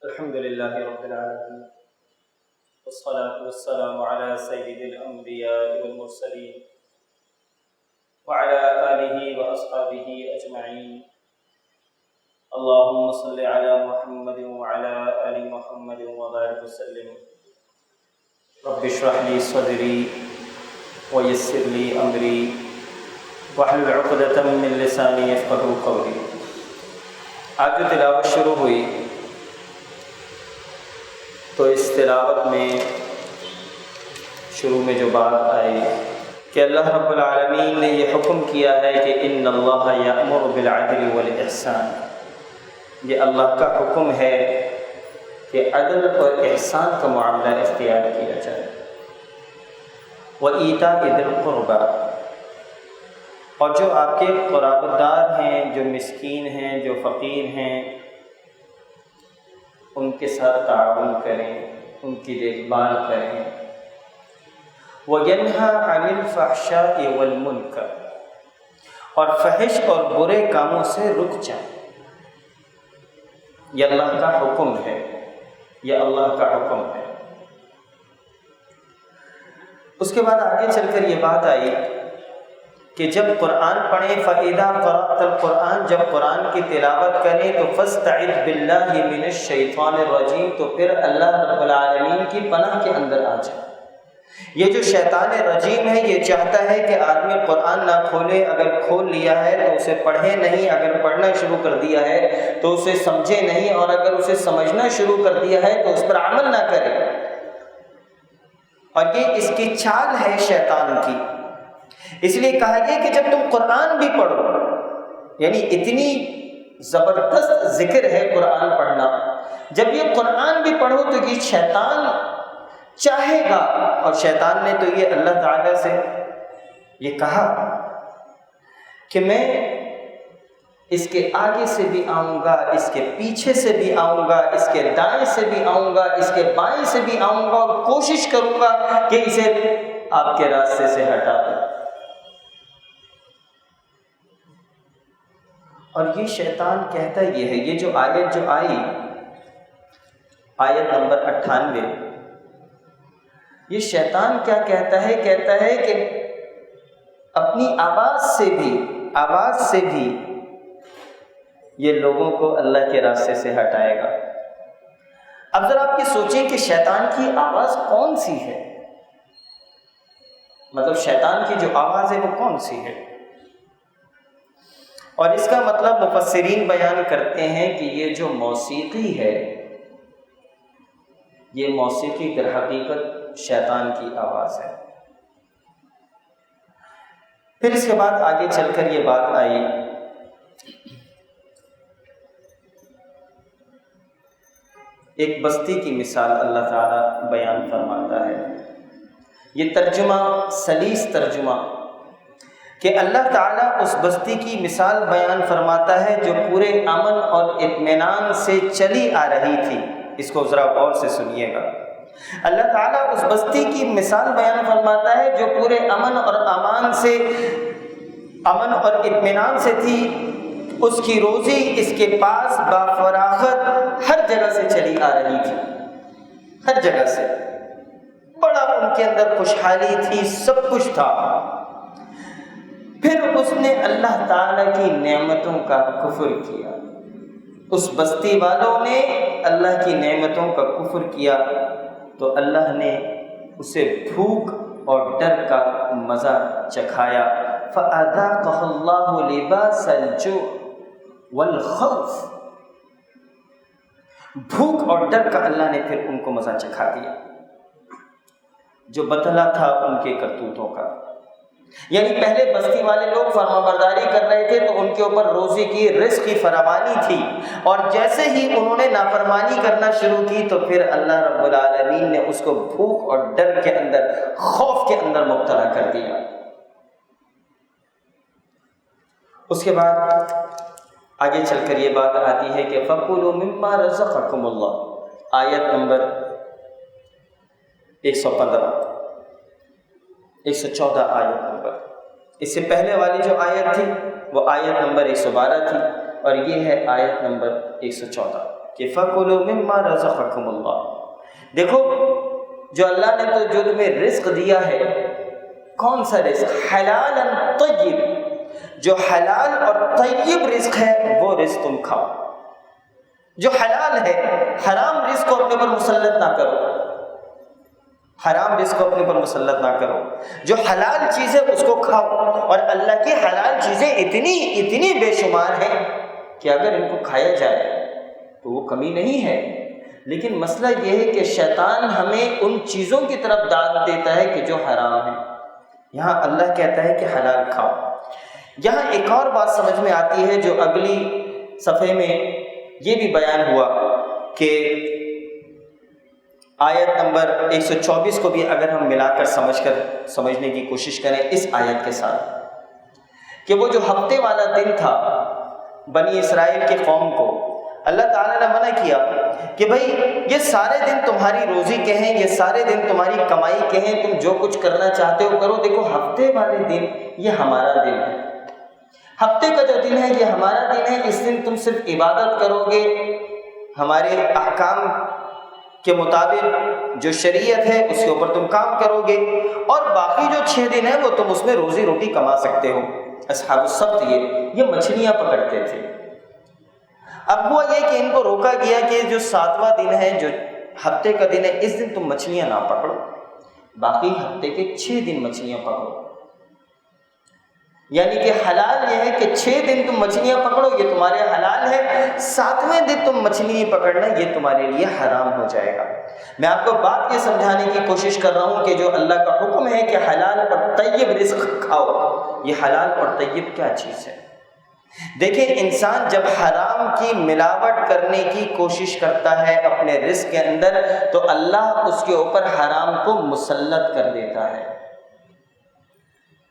الحمد لله رب العالمين والصلاة والسلام على سيد الأنبياء والمرسلين وعلى آله وأصحابه أجمعين. اللهم صل على محمد وعلى آل محمد وبارك وسلم. رب اشرح لي صدري ويسر لي أمري واحلل عقدة من لساني يفقهوا قولي. آج جو تلاوت شروع ہوئی تو اس تلاوت میں شروع میں جو بات آئی کہ اللہ رب العالمین نے یہ حکم کیا ہے کہ ان اللہ یأمر بالعدل والاحسان. یہ اللہ کا حکم ہے کہ عدل اور احسان کا معاملہ اختیار کیا جائے. وَإِيتَاءِ ذِي الْقُرْبَى، اور جو آپ کے قرابت دار ہیں، جو مسکین ہیں، جو فقیر ہیں، ان کے ساتھ تعاون کریں، ان کی دیکھ بھال کریں. وَيَنْهَى عَنِ الْفَحْشَاءِ وَالْمُنكَرِ، اور فحش اور برے کاموں سے رک جائیں. یہ اللہ کا حکم ہے، یہ اللہ کا حکم ہے. اس کے بعد آگے چل کر یہ بات آئی کہ جب قرآن پڑھیں فَإِذَا قَرَأْتَ الْقُرْآنَ، جب قرآن کی تلاوت کریں تو فَاسْتَعِذْ بِاللَّهِ مِنَ الشَّيْطَانِ الرَّجِيمِ، تو پھر اللہ رب العالمین کی پناہ کے اندر آ جائیں. یہ جو شیطان رجیم ہے یہ چاہتا ہے کہ آدمی قرآن نہ کھولے، اگر کھول لیا ہے تو اسے پڑھے نہیں، اگر پڑھنا شروع کر دیا ہے تو اسے سمجھے نہیں، اور اگر اسے سمجھنا شروع کر دیا ہے تو اس پر عمل نہ کرے. اور یہ اس کی چال ہے شیطان کی. اس لیے کہا گیا کہ جب تم قرآن بھی پڑھو، یعنی اتنی زبردست ذکر ہے قرآن پڑھنا، جب یہ قرآن بھی پڑھو تو یہ شیطان چاہے گا، اور شیطان نے تو یہ اللہ تعالیٰ سے یہ کہا کہ میں اس کے آگے سے بھی آؤں گا، اس کے پیچھے سے بھی آؤں گا، اس کے دائیں سے بھی آؤں گا، اس کے بائیں سے بھی آؤں گا، اور کوشش کروں گا کہ اسے آپ کے راستے سے ہٹا دوں. اور یہ شیطان کہتا یہ ہے، یہ جو آیت جو آئی، آیت نمبر 98، یہ شیطان کیا کہتا ہے؟ کہتا ہے کہ اپنی آواز سے بھی یہ لوگوں کو اللہ کے راستے سے ہٹائے گا. اب ذرا آپ یہ سوچیں کہ شیطان کی آواز کون سی ہے؟ مطلب شیطان کی جو آواز ہے وہ کون سی ہے؟ اور اس کا مطلب مفسرین بیان کرتے ہیں کہ یہ جو موسیقی ہے، یہ موسیقی در حقیقت شیطان کی آواز ہے. پھر اس کے بعد آگے چل کر یہ بات آئی ایک بستی کی مثال اللہ تعالیٰ بیان فرماتا ہے. یہ ترجمہ سلیس ترجمہ کہ اللہ تعالیٰ اس بستی کی مثال بیان فرماتا ہے جو پورے امن اور اطمینان سے چلی آ رہی تھی. اس کو ذرا غور سے سنیے گا. اللہ تعالیٰ اس بستی کی مثال بیان فرماتا ہے جو پورے امن اور اطمینان سے تھی. اس کی روزی اس کے پاس بافراغت ہر جگہ سے چلی آ رہی تھی، ہر جگہ سے بڑا ان کے اندر خوشحالی تھی، سب کچھ تھا. پھر اس نے اللہ تعالیٰ کی نعمتوں کا کفر کیا. اس بستی والوں نے اللہ کی نعمتوں کا کفر کیا تو اللہ نے اسے بھوک اور ڈر کا مزہ چکھایا. فَأَذَاقَهُ اللَّهُ لِبَاسَ الْجُوعِ وَالْخَوْفِ، بھوک اور ڈر کا اللہ نے پھر ان کو مزہ چکھا دیا جو بدلہ تھا ان کے کرتوتوں کا. یعنی پہلے بستی والے لوگ فرما برداری کر رہے تھے تو ان کے اوپر روزی کی رزق کی فراوانی تھی، اور جیسے ہی انہوں نے نافرمانی کرنا شروع کی تو پھر اللہ رب العالمین نے اس کو بھوک اور ڈر کے اندر، خوف کے اندر مبتلا کر دیا. اس کے بعد آگے چل کر یہ بات آتی ہے کہ فَكُلُوا مِمَّا رَزَقَكُمُ اللَّهُ، آیت نمبر 115، 114 آیت نمبر. اس سے پہلے والی جو آیت تھی وہ آیت نمبر 112 تھی. اور یہ ہے آیت نمبر 114 کہ فَكُلُوا مِمَّا رَزَقَكُمُ اللَّهُ۔ دیکھو جو اللہ نے تو جو تمہیں رزق دیا ہے، کون سا رزق؟ حلالاً طیب، جو حلال اور طیب رزق ہے وہ رزق تم کھاؤ، جو حلال ہے۔ حرام رزق کو اپنے پر مسلط نہ کرو، حرام رزق کو اپنے پر مسلط نہ کرو، جو حلال چیزیں اس کو کھاؤ۔ اور اللہ کی حلال چیزیں اتنی بے شمار ہیں کہ اگر ان کو کھایا جائے تو وہ کمی نہیں ہے، لیکن مسئلہ یہ ہے کہ شیطان ہمیں ان چیزوں کی طرف دعوت دیتا ہے کہ جو حرام ہے۔ یہاں اللہ کہتا ہے کہ حلال کھاؤ۔ یہاں ایک اور بات سمجھ میں آتی ہے جو اگلی صفحے میں یہ بھی بیان ہوا کہ آیت نمبر 124 کو بھی اگر ہم ملا کر سمجھنے کی کوشش کریں اس آیت کے ساتھ، کہ وہ جو ہفتے والا دن تھا بنی اسرائیل کے قوم کو اللہ تعالیٰ نے منع کیا کہ بھائی یہ سارے دن تمہاری روزی کے ہیں، یہ سارے دن تمہاری کمائی کے ہیں، تم جو کچھ کرنا چاہتے ہو کرو، دیکھو ہفتے والے دن یہ ہمارا دن ہے، ہفتے کا جو دن ہے یہ ہمارا دن ہے، اس دن تم صرف عبادت کرو گے، ہمارے احکام کے مطابق جو شریعت ہے اس کے اوپر تم کام کرو گے، اور باقی جو 6 دن ہیں وہ تم اس میں روزی روٹی کما سکتے ہو۔ اصحاب السبت یہ مچھلیاں پکڑتے تھے۔ اب ہوا یہ کہ ان کو روکا گیا کہ جو 7واں دن ہے، جو ہفتے کا دن ہے، اس دن تم مچھلیاں نہ پکڑو، باقی ہفتے کے 6 دن مچھلیاں پکڑو۔ یعنی کہ حلال یہ ہے کہ 6 دن تم مچھلیاں پکڑو، یہ تمہارے حلال ہے، 7ویں دن تم مچھلی پکڑنا یہ تمہارے لیے حرام ہو جائے گا۔ میں آپ کو بات یہ سمجھانے کی کوشش کر رہا ہوں کہ جو اللہ کا حکم ہے کہ حلال اور طیب رزق کھاؤ، یہ حلال اور طیب کیا چیز ہے؟ دیکھیں انسان جب حرام کی ملاوٹ کرنے کی کوشش کرتا ہے اپنے رزق کے اندر تو اللہ اس کے اوپر حرام کو مسلط کر دیتا ہے۔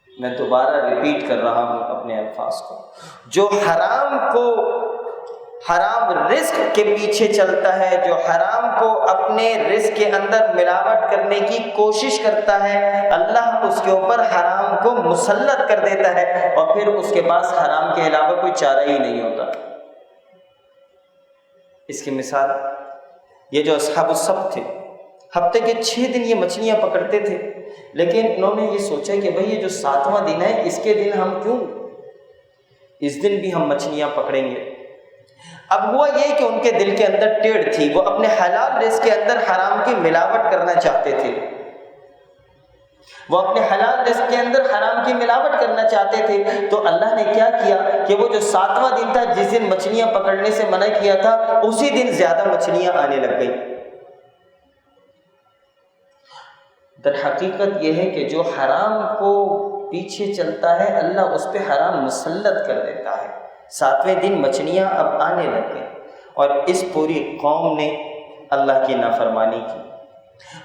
میں دوبارہ ریپیٹ کر رہا ہوں اپنے الفاظ کو، جو حرام رزق کے پیچھے چلتا ہے، جو حرام کو اپنے رزق کے اندر ملاوٹ کرنے کی کوشش کرتا ہے، اللہ اس کے اوپر حرام کو مسلط کر دیتا ہے اور پھر اس کے پاس حرام کے علاوہ کوئی چارہ ہی نہیں ہوتا۔ اس کی مثال یہ جو اصحاب السبت تھے، ہفتے کے 6 دن یہ مچھلیاں پکڑتے تھے، لیکن انہوں نے یہ سوچا کہ بھئی یہ جو 7واں دن ہے اس کے دن ہم کیوں اس دن بھی ہم مچھلیاں پکڑیں گے۔ اب ہوا یہ کہ ان کے دل کے اندر ٹیڑھ تھی، وہ اپنے حلال رزق کے اندر حرام کی ملاوٹ کرنا چاہتے تھے، وہ اپنے حلال رزق کے اندر حرام کی ملاوٹ کرنا چاہتے تھے۔ تو اللہ نے کیا کیا کہ وہ جو 7واں دن تھا جس دن مچھلیاں پکڑنے سے منع کیا تھا، اسی دن زیادہ مچھلیاں آنے لگ گئی۔ در حقیقت یہ ہے کہ جو حرام کو پیچھے چلتا ہے اللہ اس پہ حرام مسلط کر دیتا ہے۔ 7ویں دن مچھلیاں اب آنے لگ گئی اور اس پوری قوم نے اللہ کی نافرمانی کی،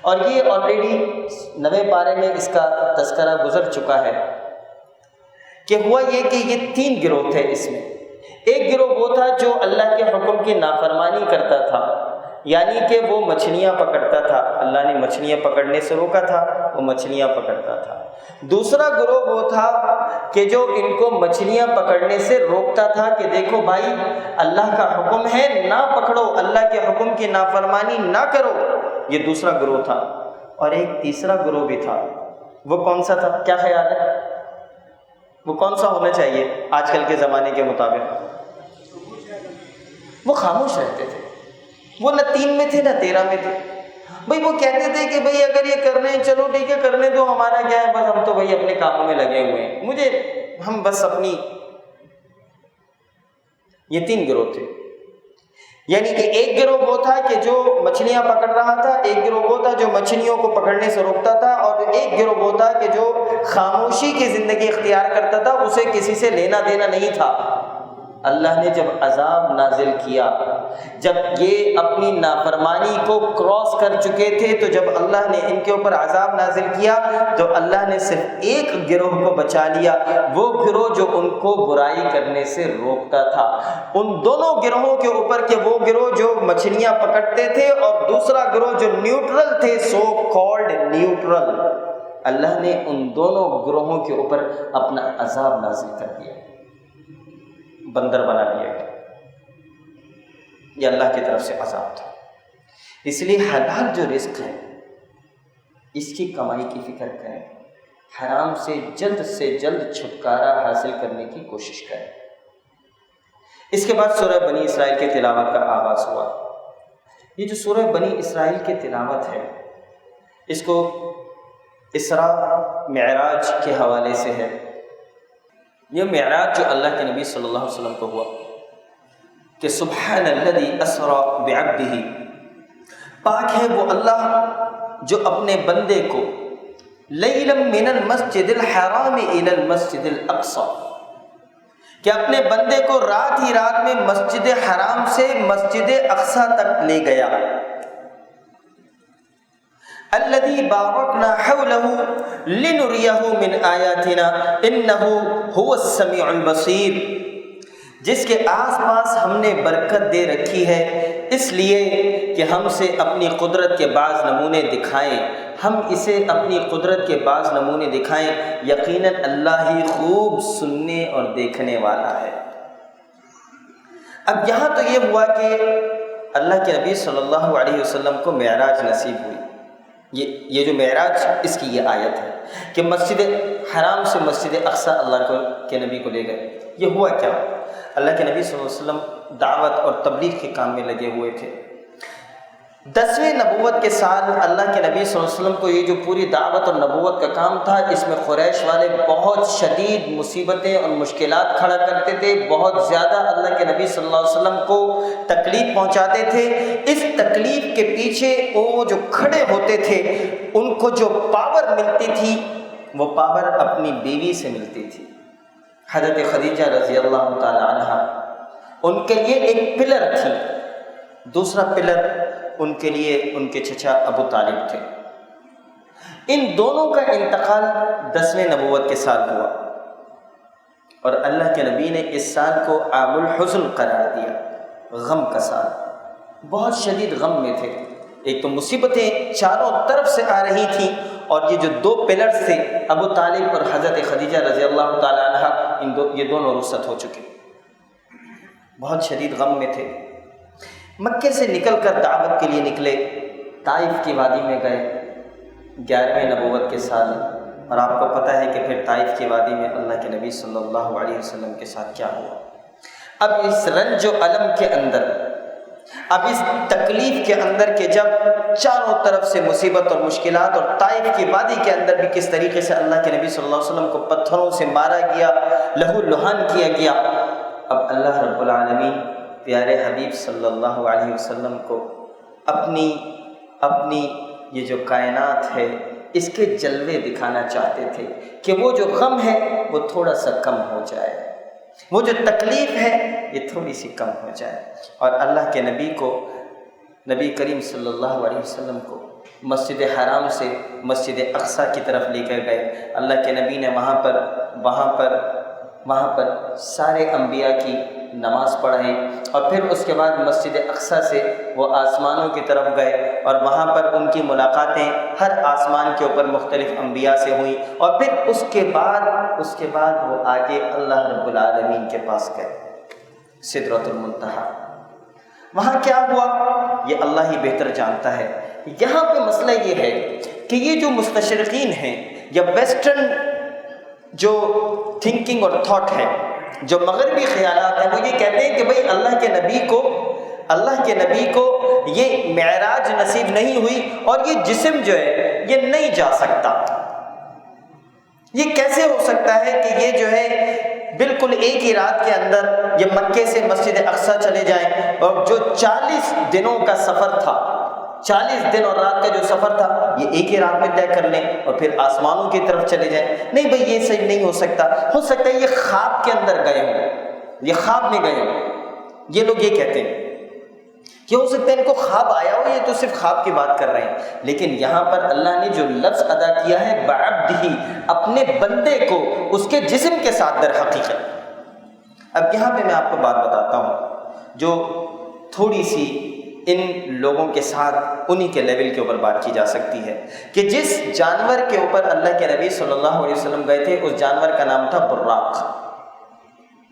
اور یہ آلریڈی 9ویں پارے میں اس کا تذکرہ گزر چکا ہے کہ ہوا یہ کہ یہ 3 گروہ تھے۔ اس میں ایک گروہ وہ تھا جو اللہ کے حکم کی نافرمانی کرتا تھا، یعنی کہ وہ مچھلیاں پکڑتا تھا، اللہ نے مچھلیاں پکڑنے سے روکا تھا، وہ مچھلیاں پکڑتا تھا۔ دوسرا گروہ وہ تھا کہ جو ان کو مچھلیاں پکڑنے سے روکتا تھا کہ دیکھو بھائی اللہ کا حکم ہے نہ پکڑو، اللہ کے حکم کی نافرمانی نہ کرو، یہ دوسرا گروہ تھا۔ اور ایک تیسرا گروہ بھی تھا، وہ کون سا تھا؟ کیا خیال ہے وہ کون سا ہونا چاہیے آج کل کے زمانے کے مطابق؟ وہ خاموش رہتے تھے، وہ نہ 3 میں تھے نہ 13 میں تھے۔ بھائی وہ کہتے تھے کہ بھئی اگر یہ کر رہے ہیں چلو ٹھیک ہے کرنے دو، ہمارا کیا ہے، بس ہم تو بھئی اپنے کاموں میں لگے ہوئے ہیں، ہم بس اپنی۔ یہ 3 گروہ تھے، یعنی کہ ایک گروہ وہ تھا کہ جو مچھلیاں پکڑ رہا تھا، ایک گروہ وہ تھا جو مچھلیوں کو پکڑنے سے روکتا تھا، اور ایک گروہ وہ تھا کہ جو خاموشی کی زندگی اختیار کرتا تھا، اسے کسی سے لینا دینا نہیں تھا۔ اللہ نے جب عذاب نازل کیا، جب یہ اپنی نافرمانی کو کراس کر چکے تھے، تو جب اللہ نے ان کے اوپر عذاب نازل کیا تو اللہ نے صرف ایک گروہ کو بچا لیا، وہ گروہ جو ان کو برائی کرنے سے روکتا تھا۔ ان دونوں گروہوں کے اوپر کہ وہ گروہ جو مچھلیاں پکڑتے تھے اور دوسرا گروہ جو نیوٹرل تھے، سو کالڈ نیوٹرل، اللہ نے ان دونوں گروہوں کے اوپر اپنا عذاب نازل کر دیا، بندر بنا دیا گیا۔ یہ اللہ کی طرف سے عذاب تھا۔ اس لیے حلال جو رزق ہے اس کی کمائی کی فکر کریں، حرام سے جلد چھٹکارا حاصل کرنے کی کوشش کریں۔ اس کے بعد سورہ بنی اسرائیل کے تلاوت کا آغاز ہوا۔ یہ جو سورہ بنی اسرائیل کی تلاوت ہے اس کو اسراء معراج کے حوالے سے ہے۔ یہ معراج جو اللہ کے نبی صلی اللہ علیہ وسلم کو ہوا کہ سبحان الذی اسری بعبدہ، پاک ہے وہ اللہ جو اپنے بندے کو لیلا من المسجد الحرام الی المسجد الاقصی، کہ اپنے بندے کو رات ہی رات میں مسجد حرام سے مسجد اقصی تک لے گیا۔ الذی بارکنا حولہ لنریہ من آیاتنا انہ هو السمیع البصیر، جس کے آس پاس ہم نے برکت دے رکھی ہے اس لیے کہ ہم سے اپنی قدرت کے بعض نمونے دکھائیں، ہم اسے اپنی قدرت کے بعض نمونے دکھائیں، یقیناً اللہ ہی خوب سننے اور دیکھنے والا ہے۔ اب یہاں تو یہ ہوا کہ اللہ کے نبی صلی اللہ علیہ وسلم کو معراج نصیب ہوئی۔ یہ جو معراج اس کی یہ آیت ہے کہ مسجد حرام سے مسجد اقصی اللہ کے نبی کو لے گئے۔ یہ ہوا کیا؟ اللہ کے نبی صلی اللہ علیہ وسلم دعوت اور تبلیغ کے کام میں لگے ہوئے تھے۔ 10ویں نبوت کے سال اللہ کے نبی صلی اللہ علیہ وسلم کو یہ جو پوری دعوت اور نبوت کا کام تھا، اس میں قریش والے بہت شدید مصیبتیں اور مشکلات کھڑا کرتے تھے، بہت زیادہ اللہ کے نبی صلی اللہ علیہ وسلم کو تکلیف پہنچاتے تھے۔ اس تکلیف کے پیچھے وہ جو کھڑے ہوتے تھے ان کو جو پاور ملتی تھی وہ پاور اپنی بیوی سے ملتی تھی، حضرت خدیجہ رضی اللہ تعالی عنہ ان کے لیے ایک پلر تھی۔ دوسرا پلر ان کے لیے ان کے چچا ابو طالب تھے۔ ان دونوں کا انتقال 10ویں نبوت کے سال ہوا اور اللہ کے نبی نے اس سال کو عام الحزن قرار دیا، غم کا سال۔ بہت شدید غم میں تھے، ایک تو مصیبتیں چاروں طرف سے آ رہی تھیں اور یہ جو 2 پلرز تھے ابو طالب اور حضرت خدیجہ رضی اللہ تعالی عنہ، یہ دونوں رخصت ہو چکے، بہت شدید غم میں تھے۔ مکے سے نکل کر دعوت کے لیے نکلے، طائف کی وادی میں گئے 11ویں نبوت کے سال، اور آپ کو پتہ ہے کہ پھر طائف کی وادی میں اللہ کے نبی صلی اللہ علیہ وسلم کے ساتھ کیا ہوا۔ اب اس رنج و الم کے اندر، اب اس تکلیف کے اندر کہ جب چاروں طرف سے مصیبت اور مشکلات، اور طائف کی وادی کے اندر بھی کس طریقے سے اللہ کے نبی صلی اللہ علیہ وسلم کو پتھروں سے مارا گیا، لہو لہان کیا گیا، اب اللہ رب العالمین پیارے حبیب صلی اللہ علیہ وسلم کو اپنی یہ جو کائنات ہے اس کے جلوے دکھانا چاہتے تھے کہ وہ جو غم ہے وہ تھوڑا سا کم ہو جائے، وہ جو تکلیف ہے یہ تھوڑی سی کم ہو جائے۔ اور اللہ کے نبی کو، نبی کریم صلی اللہ علیہ وسلم کو مسجد حرام سے مسجد اقصی کی طرف لے کر گئے۔ اللہ کے نبی نے وہاں پر سارے انبیاء کی نماز پڑھیں، اور پھر اس کے بعد مسجد اقصی سے وہ آسمانوں کی طرف گئے، اور وہاں پر ان کی ملاقاتیں ہر آسمان کے اوپر مختلف انبیاء سے ہوئیں، اور پھر اس کے بعد وہ آگے اللہ رب العالمین کے پاس گئے، سدرۃ المنتہا۔ وہاں کیا ہوا یہ اللہ ہی بہتر جانتا ہے۔ یہاں پہ مسئلہ یہ ہے کہ یہ جو مستشرقین ہیں یا ویسٹرن جو تھنکنگ اور تھاٹ ہے، جو مغربی خیالات ہیں، وہ یہ کہتے ہیں کہ بھئی اللہ کے نبی کو یہ معراج نصیب نہیں ہوئی، اور یہ جسم جو ہے یہ نہیں جا سکتا۔ یہ کیسے ہو سکتا ہے کہ یہ جو ہے بالکل ایک ہی رات کے اندر یہ مکے سے مسجد اقصی چلے جائیں، اور جو 40 دنوں کا سفر تھا، 40 دن اور رات کا جو سفر تھا، یہ ایک ہی رات میں طے کر لیں اور پھر آسمانوں کی طرف چلے جائیں؟ نہیں بھئی، یہ صحیح نہیں ہو سکتا۔ ہو سکتا ہے یہ خواب کے اندر گئے ہوں، یہ خواب میں گئے ہوں۔ یہ لوگ یہ کہتے ہیں کہ ہو سکتا ہے ان کو خواب آیا ہو، یہ تو صرف خواب کی بات کر رہے ہیں۔ لیکن یہاں پر اللہ نے جو لفظ ادا کیا ہے بعبدہ، اپنے بندے کو اس کے جسم کے ساتھ در حقیقت۔ اب یہاں پہ میں آپ کو بات بتاتا ہوں جو تھوڑی سی ان لوگوں کے ساتھ انہی کے لیول کے اوپر بات کی جا سکتی ہے، کہ جس جانور کے اوپر اللہ کے نبی صلی اللہ علیہ وسلم گئے تھے اس جانور کا نام تھا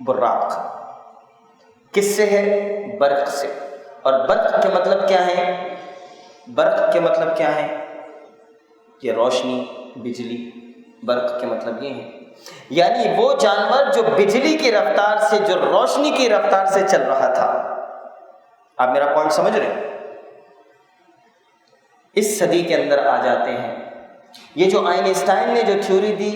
براق۔ کس سے ہے؟ برق سے۔ اور برق کے مطلب کیا ہے؟ برق کے مطلب کیا ہے؟ کہ روشنی، بجلی۔ برق کے مطلب یہ ہے، یعنی وہ جانور جو بجلی کی رفتار سے، جو روشنی کی رفتار سے چل رہا تھا۔ آپ میرا پوائنٹ سمجھ رہے ہیں؟ اس صدی کے اندر آ جاتے ہیں۔ یہ جو آئنسٹائن نے جو تھیوری دی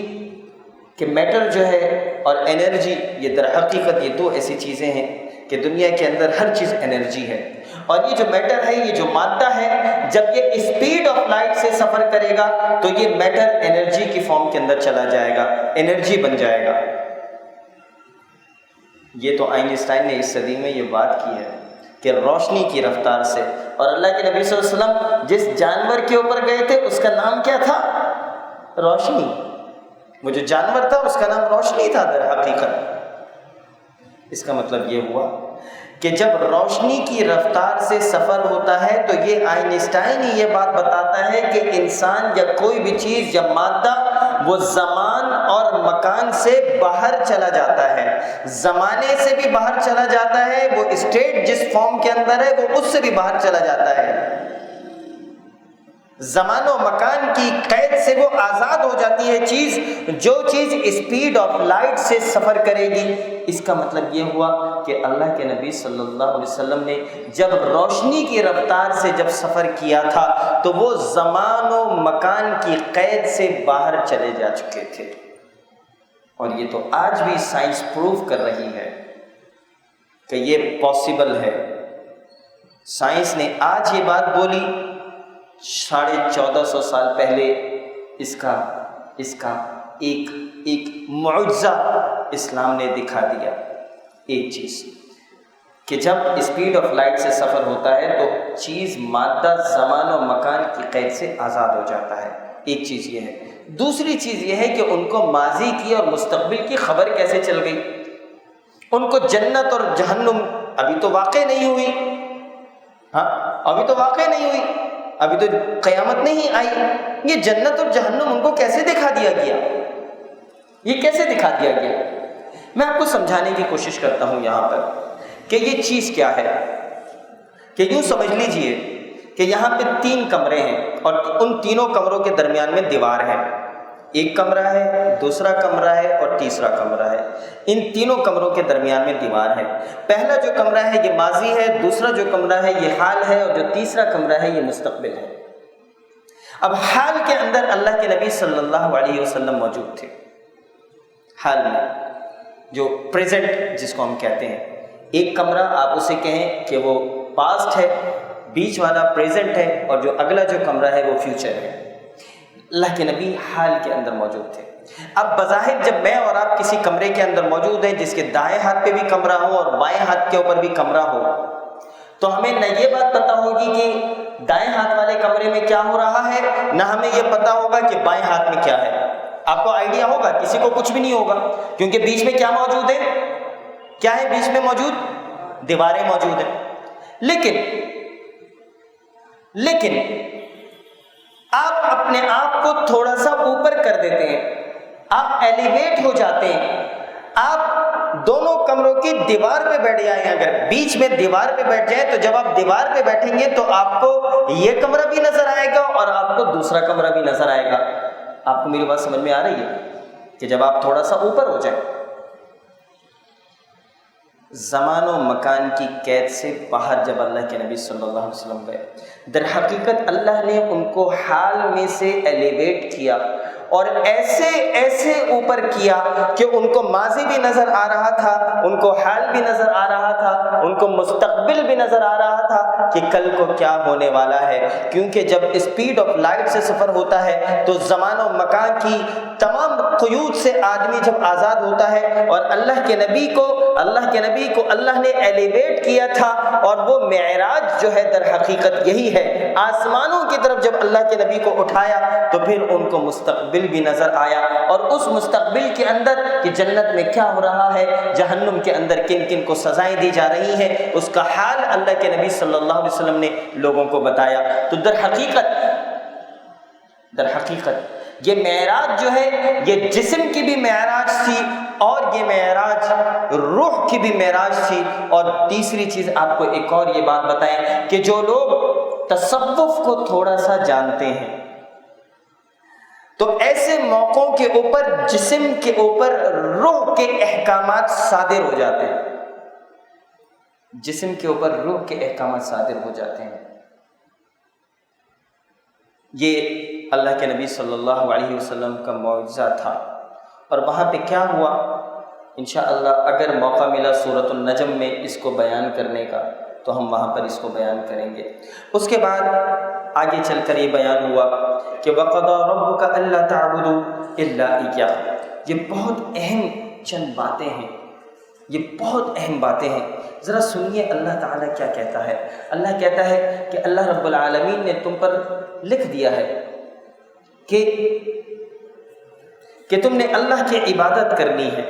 کہ میٹر جو ہے اور انرجی، یہ در حقیقت یہ دو ایسی چیزیں ہیں کہ دنیا کے اندر ہر چیز انرجی ہے، اور یہ جو میٹر ہے، یہ جو مادہ ہے، جب یہ اسپیڈ آف لائٹ سے سفر کرے گا تو یہ میٹر انرجی کی فارم کے اندر چلا جائے گا، انرجی بن جائے گا۔ یہ تو آئنسٹائن نے اس صدی میں یہ بات کی ہے کہ روشنی کی رفتار سے، اور اللہ کے نبی صلی اللہ علیہ وسلم جس جانور کے اوپر گئے تھے اس کا نام کیا تھا؟ روشنی۔ وہ جو جانور تھا اس کا نام روشنی تھا در حقیقت۔ اس کا مطلب یہ ہوا کہ جب روشنی کی رفتار سے سفر ہوتا ہے تو یہ آئنسٹائن ہی یہ بات بتاتا ہے کہ انسان یا کوئی بھی چیز یا مادہ وہ زمان اور مکان سے باہر چلا جاتا ہے، زمانے سے بھی باہر چلا جاتا ہے، وہ اسٹیٹ جس فارم کے اندر ہے وہ اس سے بھی باہر چلا جاتا ہے، زمان و مکان کی قید سے وہ آزاد ہو جاتی ہے چیز، جو چیز اسپیڈ آف لائٹ سے سفر کرے گی۔ اس کا مطلب یہ ہوا کہ اللہ کے نبی صلی اللہ علیہ وسلم نے جب روشنی کی رفتار سے جب سفر کیا تھا تو وہ زمان و مکان کی قید سے باہر چلے جا چکے تھے، اور یہ تو آج بھی سائنس پروف کر رہی ہے کہ یہ پاسبل ہے۔ سائنس نے آج یہ بات بولی، 1450 سال پہلے اس کا ایک معجزہ اسلام نے دکھا دیا۔ ایک چیز کہ جب اسپیڈ آف لائٹ سے سفر ہوتا ہے تو چیز، مادہ زمان و مکان کی قید سے آزاد ہو جاتا ہے۔ ایک چیز یہ ہے۔ دوسری چیز یہ ہے کہ ان کو ماضی کی اور مستقبل کی خبر کیسے چل گئی۔ ان کو جنت اور جہنم ابھی تو واقع نہیں ہوئی، ابھی تو واقع نہیں ہوئی، ابھی تو قیامت نہیں آئی، یہ جنت اور جہنم ان کو کیسے دکھا دیا گیا؟ یہ کیسے دکھا دیا گیا؟ میں آپ کو سمجھانے کی کوشش کرتا ہوں یہاں پر کہ یہ چیز کیا ہے۔ کہ یوں سمجھ لیجئے کہ یہاں پہ 3 کمرے ہیں اور ان تینوں کمروں کے درمیان میں دیوار ہے۔ ایک کمرہ ہے، دوسرا کمرہ ہے اور تیسرا کمرہ ہے۔ ان تینوں کمروں کے درمیان میں دیوار ہے۔ پہلا جو کمرہ ہے یہ ماضی ہے، دوسرا جو کمرہ ہے یہ حال ہے، اور جو تیسرا کمرہ ہے یہ مستقبل ہے۔ اب حال کے اندر اللہ کے نبی صلی اللہ علیہ وسلم موجود تھے۔ حال میں جو پریزنٹ جس کو ہم کہتے ہیں، ایک کمرہ آپ اسے کہیں کہ وہ پاسٹ ہے، بیچ والا پریزنٹ ہے، اور جو اگلا جو کمرہ ہے وہ فیوچر ہے۔ اللہ کے نبی حال کے اندر موجود تھے۔ اب بظاہر جب میں اور آپ کسی کمرے کے اندر موجود ہیں جس کے دائیں ہاتھ پہ بھی کمرہ ہو اور بائیں ہاتھ کے اوپر بھی کمرہ ہو، تو ہمیں نہ یہ بات پتہ ہوگی کہ دائیں ہاتھ والے کمرے میں کیا ہو رہا ہے، نہ ہمیں یہ پتہ ہوگا کہ بائیں ہاتھ میں کیا ہے۔ آپ کو آئیڈیا ہوگا، کسی کو کچھ بھی نہیں ہوگا، کیونکہ بیچ میں کیا موجود ہے؟ کیا ہے بیچ میں موجود؟ دیواریں موجود ہیں۔ لیکن آپ اپنے آپ کو تھوڑا سا اوپر کر دیتے ہیں، آپ ایلیویٹ ہو جاتے ہیں، آپ دونوں کمروں کی دیوار پہ بیٹھ جائیں۔ اگر بیچ میں دیوار پہ بیٹھ جائیں تو جب آپ دیوار پہ بیٹھیں گے تو آپ کو یہ کمرہ بھی نظر آئے گا اور آپ کو دوسرا کمرہ بھی نظر آئے گا۔ آپ کو میری بات سمجھ میں آ رہی ہے کہ جب آپ تھوڑا سا اوپر ہو جائیں، زمان و مکان کی قید سے باہر جب اللہ کے نبی صلی اللہ علیہ وسلم گئے، در حقیقت اللہ نے ان کو حال میں سے ایلیویٹ کیا اور ایسے اوپر کیا کہ ان کو ماضی بھی نظر آ رہا تھا، ان کو حال بھی نظر آ رہا تھا، ان کو مستقبل بھی نظر آ رہا تھا کہ کل کو کیا ہونے والا ہے۔ کیونکہ جب اسپیڈ آف لائٹ سے سفر ہوتا ہے تو زمان و مکان کی تمام قیود سے آدمی جب آزاد ہوتا ہے، اور اللہ کے نبی کو اللہ نے ایلیویٹ کیا تھا، اور وہ معراج جو ہے در حقیقت یہی ہے، آسمانوں کی طرف جب اللہ کے نبی کو اٹھایا تو پھر ان کو مستقبل بھی نظر آیا، اور اس مستقبل کے اندر کہ جنت میں کیا ہو رہا ہے، جہنم کے اندر کن کن کو سزائیں دی جا رہی ہیں، اس کا حال اللہ کے نبی صلی اللہ علیہ وسلم نے لوگوں کو بتایا۔ تو در حقیقت یہ معراج جو ہے یہ جسم کی بھی معراج تھی اور یہ معراج روح کی بھی معراج تھی۔ اور تیسری چیز آپ کو ایک اور یہ بات بتائیں کہ جو لوگ تصوف کو تھوڑا سا جانتے ہیں تو ایسے موقعوں کے اوپر جسم کے اوپر روح کے احکامات صادر ہو جاتے ہیں، جسم کے اوپر روح کے احکامات صادر ہو جاتے ہیں۔ یہ اللہ کے نبی صلی اللہ علیہ وسلم کا معجزہ تھا۔ اور وہاں پہ کیا ہوا، انشاءاللہ اگر موقع ملا سورۃ النجم میں اس کو بیان کرنے کا تو ہم وہاں پر اس کو بیان کریں گے۔ اس کے بعد آگے چل کر یہ بیان ہوا کہ وَقَضَىٰ رَبُّكَ أَلَّا تَعْبُدُوا إِلَّا إِيَّاهُ۔ یہ بہت اہم چند باتیں ہیں، یہ بہت اہم باتیں ہیں۔ ذرا سنیے اللہ تعالیٰ کیا کہتا ہے۔ اللہ کہتا ہے کہ اللہ رب العالمین نے تم پر لکھ دیا ہے کہ تم نے اللہ کی عبادت کرنی ہے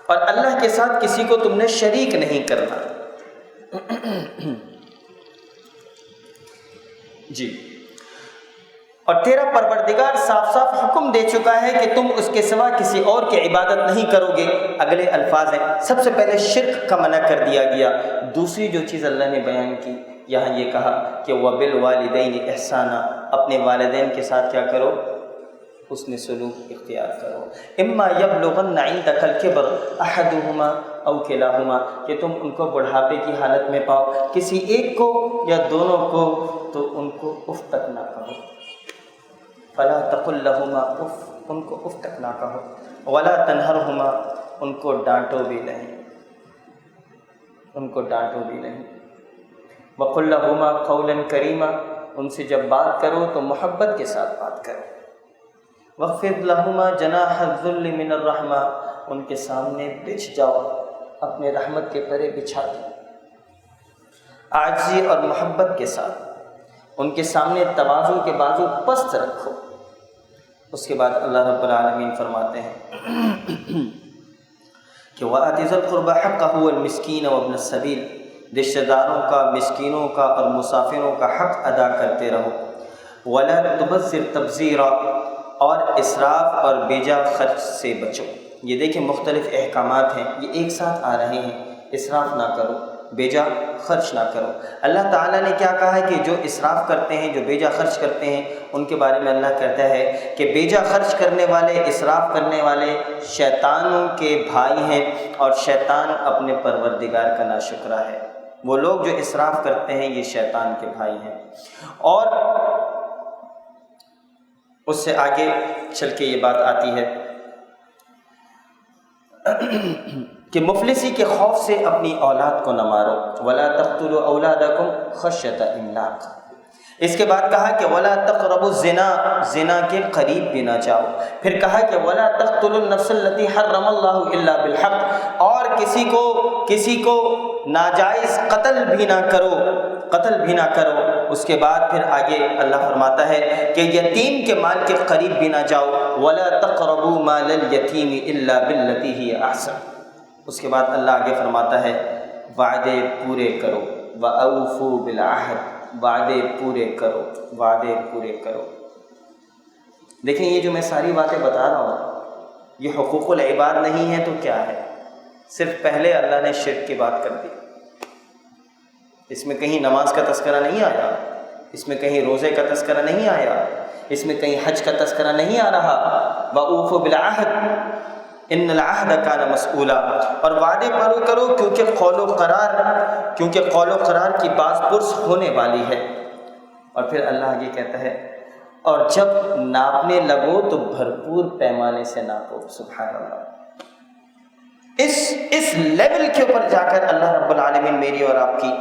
اور اللہ کے ساتھ کسی کو تم نے شریک نہیں کرنا۔ جی، اور تیرا پروردگار صاف صاف حکم دے چکا ہے کہ تم اس کے سوا کسی اور کی عبادت نہیں کرو گے۔ اگلے الفاظ ہیں، سب سے پہلے شرک کا منع کر دیا گیا۔ دوسری جو چیز اللہ نے بیان کی، یہاں یہ کہا کہ وَبِالْوَالِدَيْنِ إِحْسَانًا، اپنے والدین کے ساتھ کیا کرو، حسن سلوک اختیار کرو۔ اما یبلغن عندک الکبر احدهما او کلاہما، کہ تم ان کو بڑھاپے کی حالت میں پاؤ، کسی ایک کو یا دونوں کو، تو ان کو اف تک نہ کہو۔ فلا تقل لہما اف، ان کو اف تک نہ کہو۔ ولا تنہرہما، ان کو ڈانٹو بھی نہیں، ان کو ڈانٹو بھی نہیں۔ وقل لہما قولا کریما، ان سے جب بات کرو تو محبت کے ساتھ بات کرو۔ وَخْفِضْ لَهُمَا جَنَاحَ الذُّلِّ مِنَ الرَّحْمَةِ، ان کے سامنے بچھ جاؤ، اپنے رحمت کے پرے بچھا دو، عاجزی اور محبت کے ساتھ ان کے سامنے تواضع کے بازو پست رکھو۔ اس کے بعد اللہ رب العالمین فرماتے ہیں کہ وَآتِ ذِي الْقُرْبَى حَقَّهُ وَالْمِسْكِينَ وَابْنَ السَّبِيلِ، رشتہ داروں کا، مسکینوں کا اور مسافروں کا حق ادا کرتے رہو۔ وَلَا تُبَذِّرْ تَبْذِيرًا، اور اسراف اور بیجا خرچ سے بچو۔ یہ دیکھیں مختلف احکامات ہیں، یہ ایک ساتھ آ رہے ہیں۔ اسراف نہ کرو، بیجا خرچ نہ کرو۔ اللہ تعالیٰ نے کیا کہا ہے کہ جو اسراف کرتے ہیں، جو بیجا خرچ کرتے ہیں، ان کے بارے میں اللہ کہتا ہے کہ بیجا خرچ کرنے والے، اسراف کرنے والے شیطانوں کے بھائی ہیں، اور شیطان اپنے پروردگار کا ناشکرا ہے۔ وہ لوگ جو اسراف کرتے ہیں یہ شیطان کے بھائی ہیں۔ اور اس سے آگے چل کے یہ بات آتی ہے کہ مفلسی کے خوف سے اپنی اولاد کو نہ مارو۔ وَلَا تَقْتُلُوا أَوْلَادَكُمْ خَشْيَةَ إِمْلَاقٍ۔ اس کے بعد کہا کہ وَلَا تَقْرَبُوا الزِّنَا، زنا کے قریب بھی نہ جاؤ۔ پھر کہا کہ وَلَا تَقْتُلُوا النَّفْسَ الَّتِي حَرَّمَ اللَّهُ إِلَّا بِالْحَقِّ، اور کسی کو ناجائز قتل بھی نہ کرو، قتل بھی نہ کرو۔ اس کے بعد پھر آگے اللہ فرماتا ہے کہ یتیم کے مال کے قریب بھی نہ جاؤ۔ وَلَا تَقْرَبُوا مَالَ الْيَتِيمِ إِلَّا بِالَّتِي هِيَ أَحْسَنُ۔ اس کے بعد اللہ آگے فرماتا ہے وعدے پورے کرو، وَأَوْفُوا بِالْعَهْدِ، وعدے پورے کرو، وعدے پورے کرو۔ دیکھیں یہ جو میں ساری باتیں بتا رہا ہوں یہ حقوق العباد نہیں ہے تو کیا ہے؟ صرف پہلے اللہ نے شرک کی بات کر دی، اس میں کہیں نماز کا تذکرہ نہیں آیا، اس میں کہیں روزے کا تذکرہ نہیں آیا، اس میں کہیں حج کا تذکرہ نہیں آ رہا۔ وَأَوْفُوا بِالْعَهْدِ إِنَّ الْعَهْدَ كَانَ مَسْئُولًا، اور وعدے پورے کرو کیونکہ قول و قرار کی باز پرس ہونے والی ہے۔ اور پھر اللہ یہ کہتا ہے اور جب ناپنے لگو تو بھرپور پیمانے سے ناپو۔ سبحان اللہ، اس لیول کے اوپر جا کر اللہ رب العالمین میری اور آپ کی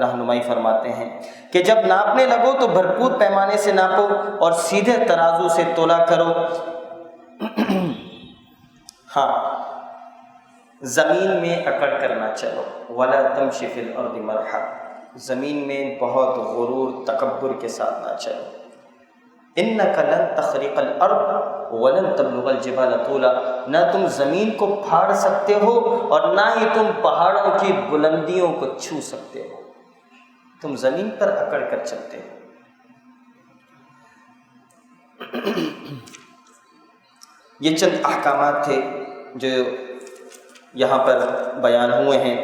رہنمائی فرماتے ہیں کہ جب ناپنے لگو تو بھرپور پیمانے سے ناپو اور سیدھے ترازو سے تولا کرو۔ ہاں، زمین میں اکڑ کر نہ چلو۔ ولا تمشی فی الارض مرحا، زمین میں بہت غرور تکبر کے ساتھ نہ چلو۔ انک لن تخرق الارض ولن تبلغ الجبال طولا، نہ تم زمین کو پھاڑ سکتے ہو اور نہ ہی تم پہاڑوں کی بلندیوں کو چھو سکتے ہو، تم زمین پر اکڑ کر چلتے ہو۔ یہ چند احکامات تھے جو یہاں پر بیان ہوئے ہیں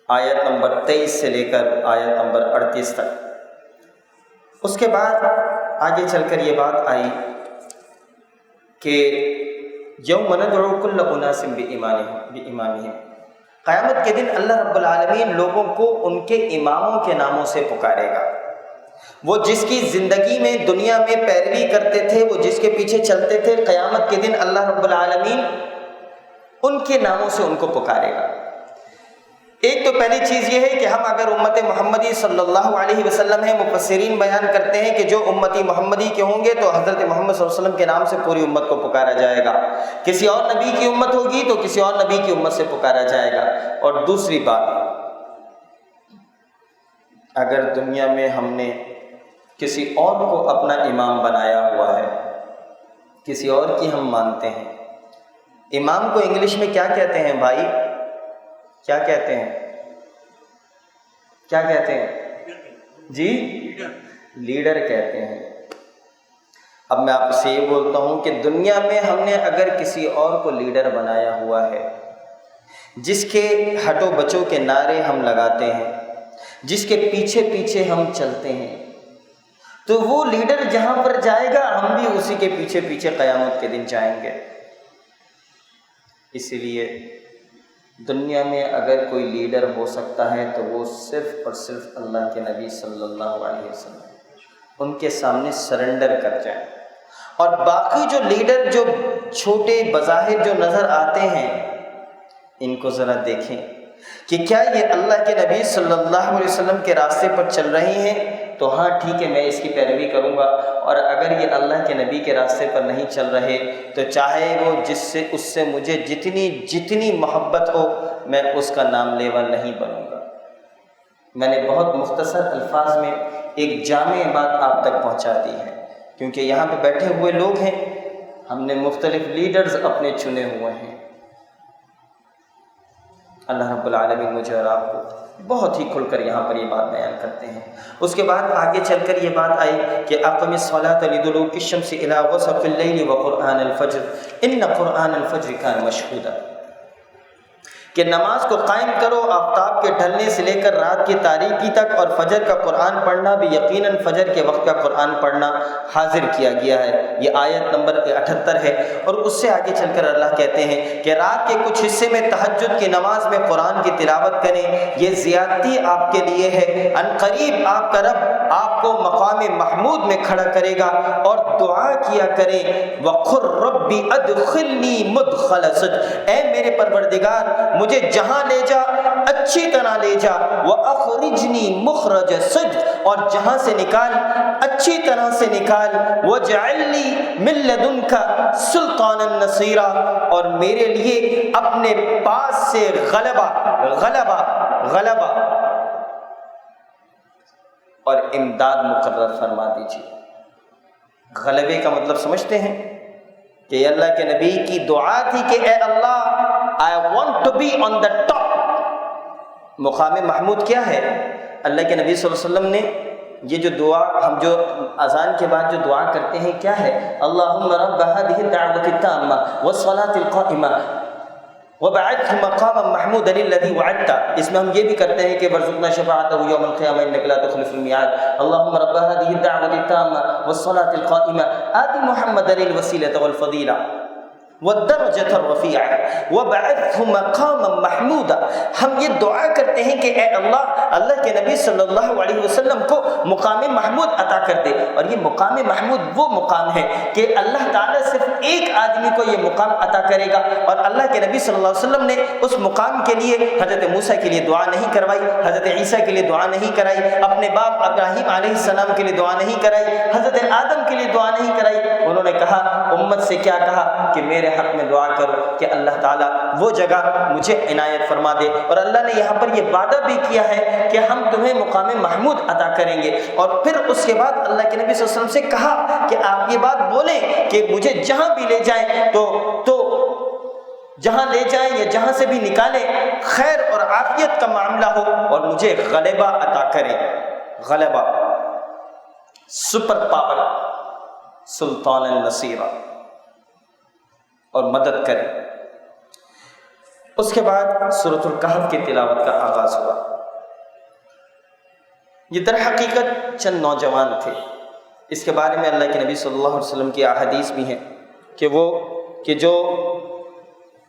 آیت نمبر 23 سے لے کر آیت نمبر 38 تک. اس کے بعد آگے چل کر یہ بات آئی کہ یوم ندعو کل اناس بامامہم، قیامت کے دن اللہ رب العالمین لوگوں کو ان کے اماموں کے ناموں سے پکارے گا. وہ جس کی زندگی میں دنیا میں پیروی کرتے تھے، وہ جس کے پیچھے چلتے تھے، قیامت کے دن اللہ رب العالمین ان کے ناموں سے ان کو پکارے گا. ایک تو پہلی چیز یہ ہے کہ ہم اگر امت محمدی صلی اللہ علیہ وسلم ہیں، مفسرین بیان کرتے ہیں کہ جو امتی محمدی کے ہوں گے تو حضرت محمد صلی اللہ علیہ وسلم کے نام سے پوری امت کو پکارا جائے گا. کسی اور نبی کی امت ہوگی تو کسی اور نبی کی امت سے پکارا جائے گا. اور دوسری بات، اگر دنیا میں ہم نے کسی اور کو اپنا امام بنایا ہوا ہے، کسی اور کی ہم مانتے ہیں. امام کو انگلش میں کیا کہتے ہیں بھائی؟ کیا کہتے ہیں؟ کیا کہتے ہیں جی؟ لیڈر کہتے ہیں. اب میں آپ سے یہ بولتا ہوں کہ دنیا میں ہم نے اگر کسی اور کو لیڈر بنایا ہوا ہے، جس کے ہٹو بچوں کے نعرے ہم لگاتے ہیں، جس کے پیچھے پیچھے ہم چلتے ہیں، تو وہ لیڈر جہاں پر جائے گا ہم بھی اسی کے پیچھے پیچھے قیامت کے دن جائیں گے. اسی لیے دنیا میں اگر کوئی لیڈر ہو سکتا ہے تو وہ صرف اور صرف اللہ کے نبی صلی اللہ علیہ وسلم، ان کے سامنے سرنڈر کر جائیں. اور باقی جو لیڈر جو چھوٹے بظاہر جو نظر آتے ہیں، ان کو ذرا دیکھیں کہ کیا یہ اللہ کے نبی صلی اللہ علیہ وسلم کے راستے پر چل رہے ہیں تو ہاں ٹھیک ہے، میں اس کی پیروی کروں گا. اور اگر یہ اللہ کے نبی کے راستے پر نہیں چل رہے تو چاہے وہ اس سے مجھے جتنی محبت ہو، میں اس کا نام لیوا نہیں بنوں گا. میں نے بہت مختصر الفاظ میں ایک جامع بات آپ تک پہنچا دی ہے، کیونکہ یہاں پہ بیٹھے ہوئے لوگ ہیں، ہم نے مختلف لیڈرز اپنے چنے ہوئے ہیں. اللہ رب العالمین مجھے اور آپ کو بہت ہی کھل کر یہاں پر یہ بات بیان کرتے ہیں. اس کے بعد آگے چل کر یہ بات آئی کہ اقم الصلاۃ لدلوک الشمس الی غسق اللیل وقرآن الفجر ان قرآن الفجر کان مشہودا، کہ نماز کو قائم کرو آفتاب کے ڈھلنے سے لے کر رات کی تاریکی تک، اور فجر کا قرآن پڑھنا بھی یقیناً فجر کے وقت کا قرآن پڑھنا حاضر کیا گیا ہے. یہ آیت نمبر 78 ہے. اور اس سے آگے چل کر اللہ کہتے ہیں کہ رات کے کچھ حصے میں تہجد کی نماز میں قرآن کی تلاوت کریں، یہ زیادتی آپ کے لیے ہے. ان قریب آپ کا رب آپ کو مقام محمود میں کھڑا کرے گا. اور دعا کیا کریں وقر ربی ادخلنی مدخل صدق، اے میرے پروردگار مجھے جہاں لے جا اچھی طرح لے جا، وَأَخْرِجْنِي مُخْرَجَ صِدْقٍ، اور جہاں سے نکال اچھی طرح سے نکال، وَاجْعَلْ لِي مِن لَّدُنْكَ سُلْطَانًا نَصِيرًا، اور میرے لیے اپنے پاس سے غلبہ اور امداد مقرر فرما دیجیے. غلبے کا مطلب سمجھتے ہیں کہ اللہ کے نبی کی دعا تھی کہ اے اللہ I want to be on the top. مقام محمود کیا ہے؟ اللہ کے نبی صلی اللہ علیہ وسلم نے یہ جو دعا ہم جو اذان کے بعد جو دعا کرتے ہیں کیا ہے؟ اللہم رب هذه الدعوة التامة والصلاة القائمة وبعثه مقاما محمودا الذي وعدته. اس میں ہم یہ بھی کرتے ہیں کہ وارزقنا شفاعته يوم القيامة انك لا تخلف الميعاد. اللهم رب هذه الدعوة التامة والصلاة القائمة آت محمدا الوسيلة والفضيلة والدرجة الرفيعة وبعثه مقاما محمودا. ہم یہ دعا کرتے ہیں کہ اے اللہ کے نبی صلی اللہ علیہ وسلم کو مقام محمود عطا کر دے. اور یہ مقام محمود وہ مقام ہے کہ اللہ تعالیٰ صرف ایک آدمی کو یہ مقام عطا کرے گا. اور اللہ کے نبی صلی اللہ علیہ وسلم نے اس مقام کے لیے حضرت موسیٰ کے لیے دعا نہیں کروائی، حضرت عیسیٰ کے لیے دعا نہیں کرائی، اپنے باپ ابراہیم علیہ السلام کے لیے دعا نہیں کرائی، حضرت آدم کے لیے دعا نہیں کرائی. انہوں نے کہا امت سے کیا کہا کہ میرے حق میں دعا کرو کہ اللہ تعالیٰ وہ جگہ مجھے عنایت فرما دے. اور اللہ نے یہاں پر یہ وعدہ بھی کیا ہے کہ ہم تمہیں مقام محمود عطا کریں گے. اور پھر اس کے بعد اللہ کے نبی صلی اللہ علیہ وسلم سے کہا کہ آپ یہ بات بولیں کہ مجھے جہاں بھی لے جائیں تو جہاں لے جائیں یا جہاں سے بھی نکالیں خیر اور عافیت کا معاملہ ہو اور مجھے غلبہ عطا کریں. غلبہ، سپر پاور. سلطانا نصیرا، اور مدد کرے۔ اس کے بعد سورۃ الکہف کی تلاوت کا آغاز ہوا۔ یہ در حقیقت چند نوجوان تھے، اس کے بارے میں اللہ کے نبی صلی اللہ علیہ وسلم کی احادیث بھی ہیں کہ جو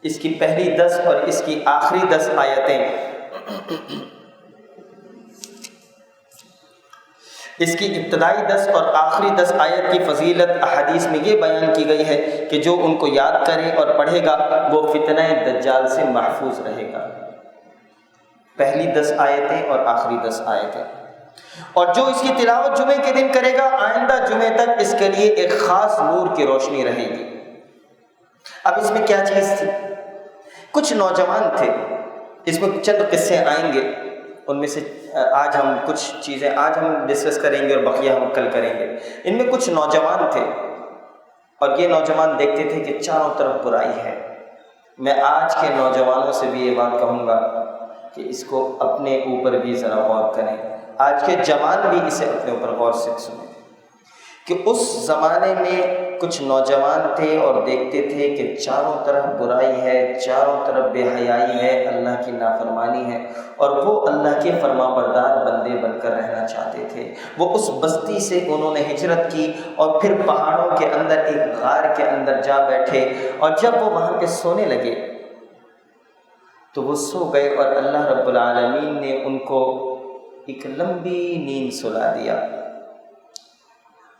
اس کی پہلی 10 اور اس کی آخری 10 آیتیں، اس کی ابتدائی 10 اور آخری 10 آیت کی فضیلت احادیث میں یہ بیان کی گئی ہے کہ جو ان کو یاد کرے اور پڑھے گا وہ فتنہ دجال سے محفوظ رہے گا۔ پہلی 10 آیتیں اور آخری 10 آیتیں، اور جو اس کی تلاوت جمعے کے دن کرے گا آئندہ جمعے تک اس کے لیے ایک خاص نور کی روشنی رہے گی۔ اب اس میں کیا چیز تھی؟ کچھ نوجوان تھے، اس میں چند قصے آئیں گے، ان میں سے آج ہم کچھ چیزیں ڈسکس کریں گے اور بقیہ ہم کل کریں گے۔ ان میں کچھ نوجوان تھے اور یہ نوجوان دیکھتے تھے کہ چاروں طرف برائی ہے۔ میں آج کے نوجوانوں سے بھی یہ بات کہوں گا کہ اس کو اپنے اوپر بھی ذرا غور کریں، آج کے جوان بھی اسے اپنے اوپر غور سے سنیں کہ اس زمانے میں کچھ نوجوان تھے اور دیکھتے تھے کہ چاروں طرف برائی ہے، چاروں طرف بے حیائی ہے، اللہ کی نافرمانی ہے، اور وہ اللہ کے فرما بردار بندے بن کر رہنا چاہتے تھے۔ وہ اس بستی سے انہوں نے ہجرت کی اور پھر پہاڑوں کے اندر ایک غار کے اندر جا بیٹھے، اور جب وہ وہاں پہ سونے لگے تو وہ سو گئے اور اللہ رب العالمین نے ان کو ایک لمبی نیند سلا دیا۔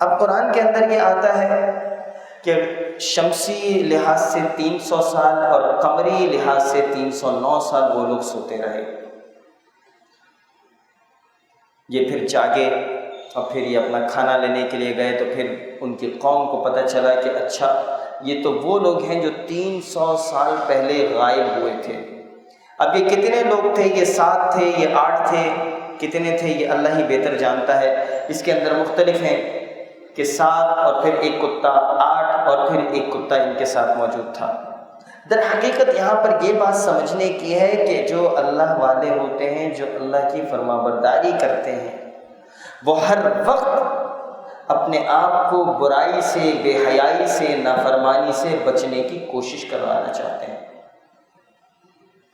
اب قرآن کے اندر یہ آتا ہے کہ شمسی لحاظ سے 300 سال اور قمری لحاظ سے 309 سال وہ لوگ سوتے رہے۔ یہ پھر جاگے اور پھر یہ اپنا کھانا لینے کے لیے گئے، تو پھر ان کی قوم کو پتہ چلا کہ اچھا یہ تو وہ لوگ ہیں جو 300 سال پہلے غائب ہوئے تھے۔ اب یہ کتنے لوگ تھے؟ یہ 7 تھے، یہ 8 تھے، کتنے تھے یہ اللہ ہی بہتر جانتا ہے۔ اس کے اندر مختلف ہیں کہ 7 اور پھر ایک کتا، 8 اور پھر ایک کتا ان کے ساتھ موجود تھا۔ در حقیقت یہاں پر یہ بات سمجھنے کی ہے کہ جو اللہ والے ہوتے ہیں، جو اللہ کی فرما برداری کرتے ہیں، وہ ہر وقت اپنے آپ کو برائی سے، بے حیائی سے، نافرمانی سے بچنے کی کوشش کروانا چاہتے ہیں۔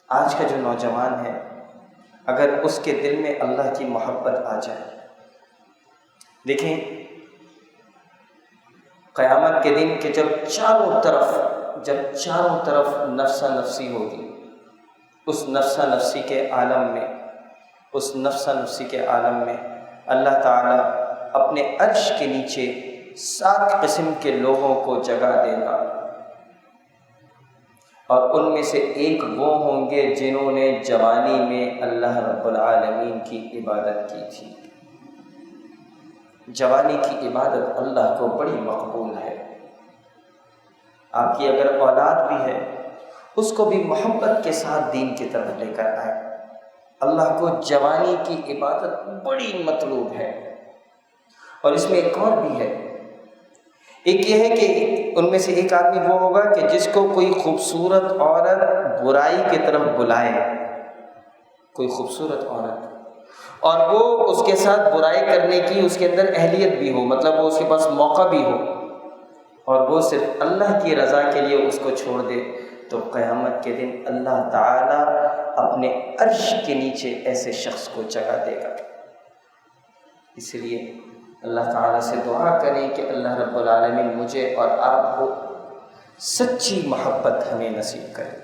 آج کا جو نوجوان ہے، اگر اس کے دل میں اللہ کی محبت آ جائے، دیکھیں قیامت کے دن کہ جب چاروں طرف نفسا نفسی ہوگی، اس نفسا نفسی کے عالم میں اللہ تعالیٰ اپنے عرش کے نیچے 7 قسم کے لوگوں کو جگہ دے گا، اور ان میں سے ایک وہ ہوں گے جنہوں نے جوانی میں اللہ رب العالمین کی عبادت کی تھی۔ جوانی کی عبادت اللہ کو بڑی مقبول ہے۔ آپ کی اگر اولاد بھی ہے، اس کو بھی محبت کے ساتھ دین کی طرف لے کر آئے۔ اللہ کو جوانی کی عبادت بڑی مطلوب ہے۔ اور اس میں ایک اور بھی ہے، ایک یہ ہے کہ ان میں سے ایک آدمی وہ ہوگا کہ جس کو کوئی خوبصورت عورت برائی کی طرف بلائے، کوئی خوبصورت عورت، اور وہ اس کے ساتھ برائی کرنے کی اس کے اندر اہلیت بھی ہو، مطلب وہ اس کے پاس موقع بھی ہو، اور وہ صرف اللہ کی رضا کے لیے اس کو چھوڑ دے، تو قیامت کے دن اللہ تعالیٰ اپنے عرش کے نیچے ایسے شخص کو جگہ دے گا۔ اس لیے اللہ تعالیٰ سے دعا کریں کہ اللہ رب العالمین مجھے اور آپ کو سچی محبت ہمیں نصیب کرے۔